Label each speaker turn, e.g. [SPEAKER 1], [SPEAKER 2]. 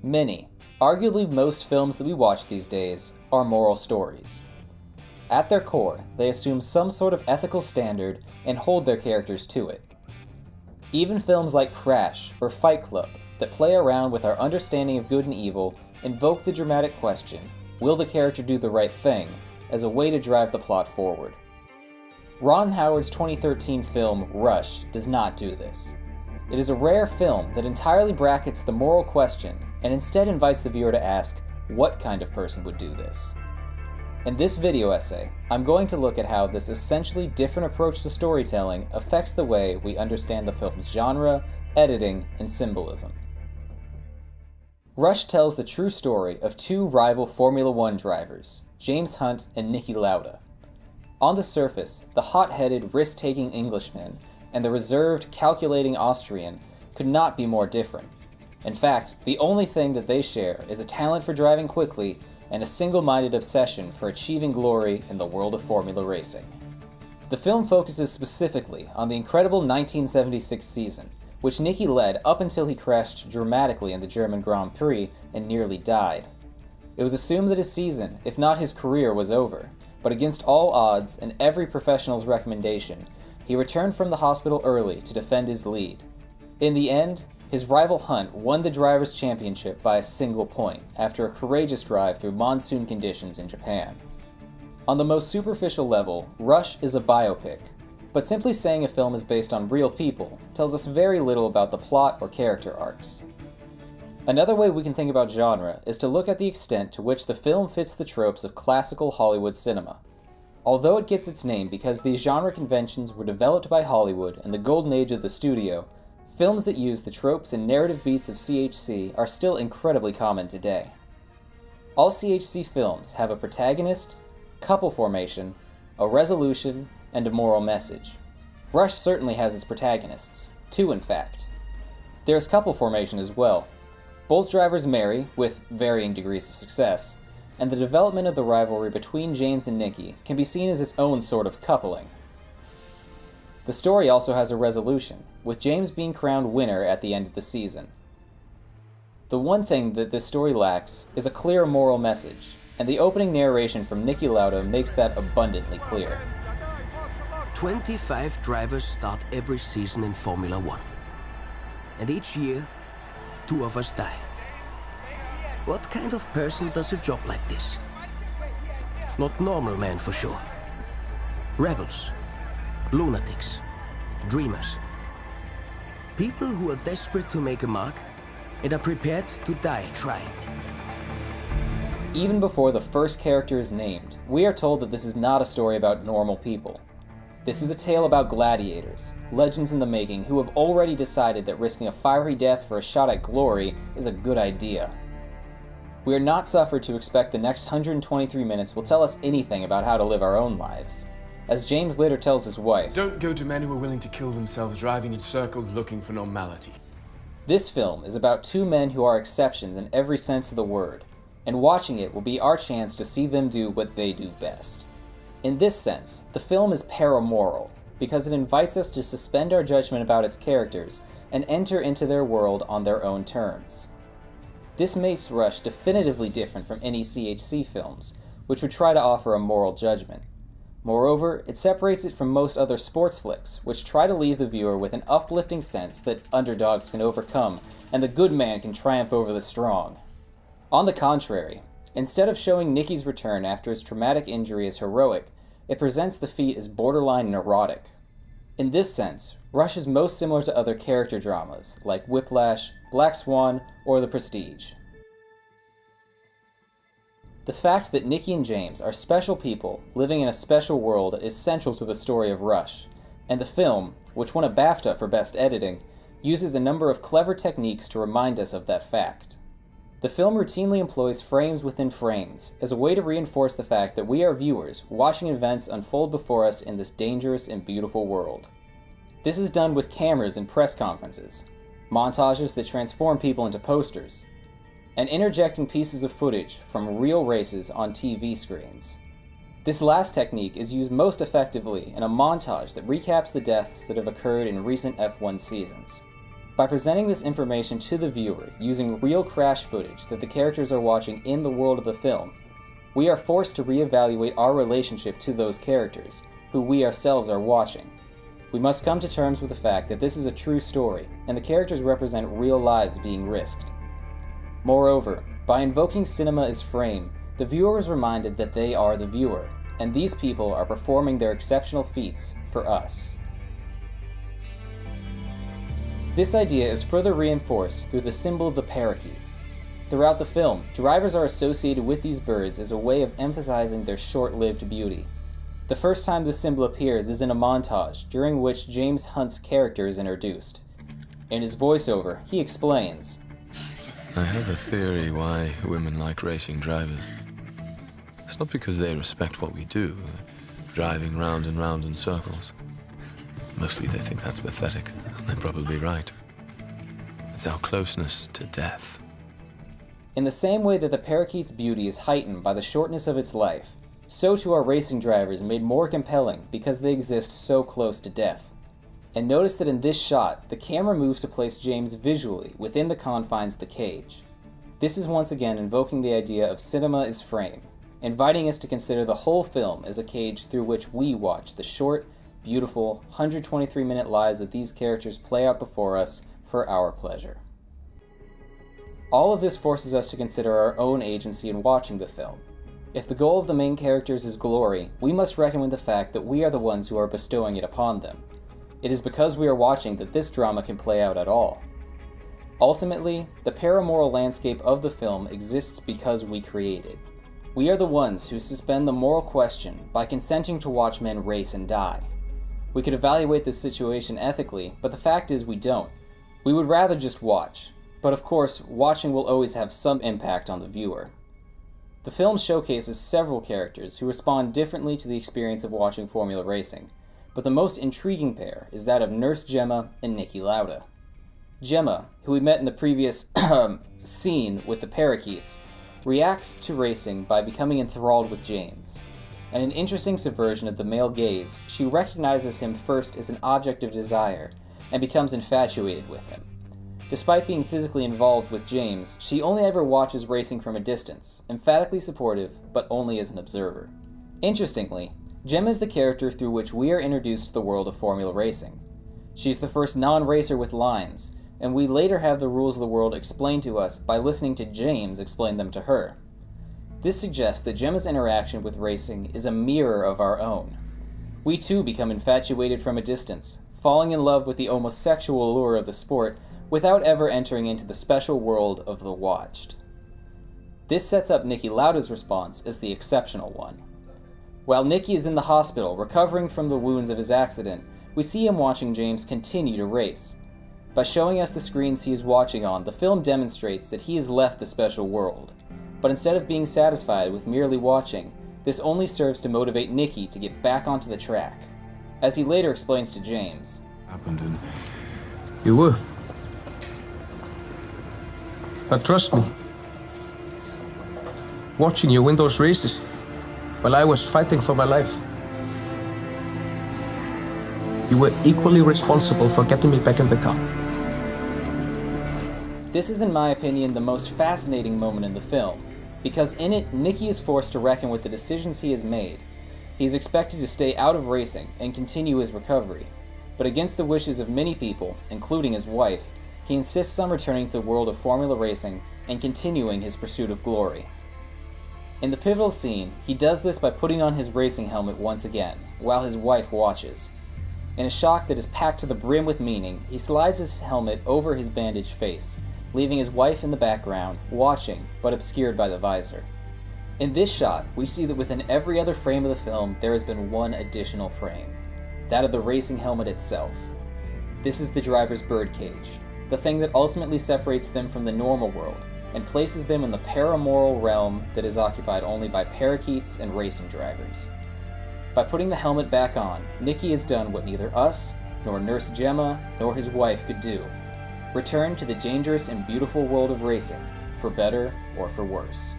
[SPEAKER 1] Many, arguably most films that we watch these days, are moral stories. At their core, they assume some sort of ethical standard and hold their characters to it. Even films like Crash or Fight Club that play around with our understanding of good and evil invoke the dramatic question, will the character do the right thing, as a way to drive the plot forward. Ron Howard's 2013 film Rush does not do this. It is a rare film that entirely brackets the moral question and instead invites the viewer to ask, what kind of person would do this? In this video essay, I'm going to look at how this essentially different approach to storytelling affects the way we understand the film's genre, editing, and symbolism. Rush tells the true story of two rival Formula One drivers, James Hunt and Niki Lauda. On the surface, the hot-headed, risk-taking Englishman and the reserved, calculating Austrian could not be more different. In fact, the only thing that they share is a talent for driving quickly and a single-minded obsession for achieving glory in the world of Formula racing. The film focuses specifically on the incredible 1976 season, which Niki led up until he crashed dramatically in the German Grand Prix and nearly died. It was assumed that his season, if not his career, was over, but against all odds and every professional's recommendation, he returned from the hospital early to defend his lead. In the end, his rival Hunt won the Drivers' Championship by a single point after a courageous drive through monsoon conditions in Japan. On the most superficial level, Rush is a biopic, but simply saying a film is based on real people tells us very little about the plot or character arcs. Another way we can think about genre is to look at the extent to which the film fits the tropes of classical Hollywood cinema. Although it gets its name because these genre conventions were developed by Hollywood in the golden age of the studio, films that use the tropes and narrative beats of CHC are still incredibly common today. All CHC films have a protagonist, couple formation, a resolution, and a moral message. Rush certainly has its protagonists, two in fact. There's couple formation as well. Both drivers marry, with varying degrees of success, and the development of the rivalry between James and Niki can be seen as its own sort of coupling. The story also has a resolution, with James being crowned winner at the end of the season. The one thing that this story lacks is a clear moral message, and the opening narration from Niki Lauda makes that abundantly clear.
[SPEAKER 2] 25 drivers start every season in Formula One. And each year, 2 of us die. What kind of person does a job like this? Not normal men for sure. Rebels, lunatics, dreamers. People who are desperate to make a mark and are prepared to die trying.
[SPEAKER 1] Even before the first character is named, we are told that this is not a story about normal people. This is a tale about gladiators, legends in the making who have already decided that risking a fiery death for a shot at glory is a good idea. We are not suffered to expect the next 123 minutes will tell us anything about how to live our own lives. As James later tells his wife,
[SPEAKER 3] "Don't go to men who are willing to kill themselves driving in circles looking for normality."
[SPEAKER 1] This film is about two men who are exceptions in every sense of the word, and watching it will be our chance to see them do what they do best. In this sense, the film is paramoral, because it invites us to suspend our judgment about its characters and enter into their world on their own terms. This makes Rush definitively different from any CHC films, which would try to offer a moral judgment. Moreover, it separates it from most other sports flicks, which try to leave the viewer with an uplifting sense that underdogs can overcome and the good man can triumph over the strong. On the contrary, instead of showing Niki's return after his traumatic injury as heroic, it presents the feat as borderline neurotic. In this sense, Rush is most similar to other character dramas, like Whiplash, Black Swan, or The Prestige. The fact that Niki and James are special people living in a special world is central to the story of Rush, and the film, which won a BAFTA for Best Editing, uses a number of clever techniques to remind us of that fact. The film routinely employs frames within frames as a way to reinforce the fact that we are viewers watching events unfold before us in this dangerous and beautiful world. This is done with cameras in press conferences, montages that transform people into posters, and interjecting pieces of footage from real races on TV screens. This last technique is used most effectively in a montage that recaps the deaths that have occurred in recent F1 seasons. By presenting this information to the viewer using real crash footage that the characters are watching in the world of the film, we are forced to reevaluate our relationship to those characters, who we ourselves are watching. We must come to terms with the fact that this is a true story, and the characters represent real lives being risked. Moreover, by invoking cinema as frame, the viewer is reminded that they are the viewer, and these people are performing their exceptional feats for us. This idea is further reinforced through the symbol of the parakeet. Throughout the film, drivers are associated with these birds as a way of emphasizing their short-lived beauty. The first time this symbol appears is in a montage, during which James Hunt's character is introduced. In his voiceover, he explains,
[SPEAKER 4] I have a theory why women like racing drivers. It's not because they respect what we do, driving round and round in circles. Mostly they think that's pathetic, and they're probably right. It's our closeness to death.
[SPEAKER 1] In the same way that the parakeet's beauty is heightened by the shortness of its life, so too are racing drivers made more compelling because they exist so close to death. And notice that in this shot, the camera moves to place James visually within the confines of the cage. This is once again invoking the idea of cinema as frame, inviting us to consider the whole film as a cage through which we watch the short, beautiful, 123-minute lives that these characters play out before us for our pleasure. All of this forces us to consider our own agency in watching the film. If the goal of the main characters is glory, we must reckon with the fact that we are the ones who are bestowing it upon them. It is because we are watching that this drama can play out at all. Ultimately, the paramoral landscape of the film exists because we create it. We are the ones who suspend the moral question by consenting to watch men race and die. We could evaluate this situation ethically, but the fact is we don't. We would rather just watch. But of course, watching will always have some impact on the viewer. The film showcases several characters who respond differently to the experience of watching Formula Racing, but the most intriguing pair is that of Nurse Gemma and Niki Lauda. Gemma, who we met in the previous scene with the parakeets, reacts to racing by becoming enthralled with James. And an interesting subversion of the male gaze, she recognizes him first as an object of desire and becomes infatuated with him. Despite being physically involved with James, she only ever watches racing from a distance, emphatically supportive, but only as an observer. Interestingly, Gemma is the character through which we are introduced to the world of Formula Racing. She's the first non-racer with lines, and we later have the rules of the world explained to us by listening to James explain them to her. This suggests that Gemma's interaction with racing is a mirror of our own. We too become infatuated from a distance, falling in love with the almost sexual allure of the sport without ever entering into the special world of the watched. This sets up Niki Lauda's response as the exceptional one. While Niki is in the hospital recovering from the wounds of his accident, we see him watching James continue to race. By showing us the screens he is watching on, the film demonstrates that he has left the special world. But instead of being satisfied with merely watching, this only serves to motivate Niki to get back onto the track. As he later explains to James,
[SPEAKER 3] Happened and
[SPEAKER 5] You were. But trust me, watching you win those races while I was fighting for my life, you were equally responsible for getting me back in the car.
[SPEAKER 1] this is in my opinion the most fascinating moment in the film, because in it, Niki is forced to reckon with the decisions he has made. He is expected to stay out of racing and continue his recovery, but against the wishes of many people, including his wife, he insists on returning to the world of Formula Racing and continuing his pursuit of glory. In the pivotal scene, he does this by putting on his racing helmet once again, while his wife watches. In a shock that is packed to the brim with meaning, he slides his helmet over his bandaged face, leaving his wife in the background, watching, but obscured by the visor. In this shot, we see that within every other frame of the film, there has been one additional frame, that of the racing helmet itself. This is the driver's birdcage, the thing that ultimately separates them from the normal world, and places them in the paramoral realm that is occupied only by parakeets and racing drivers. By putting the helmet back on, Niki has done what neither us, nor Nurse Gemma, nor his wife could do: return to the dangerous and beautiful world of racing, for better or for worse.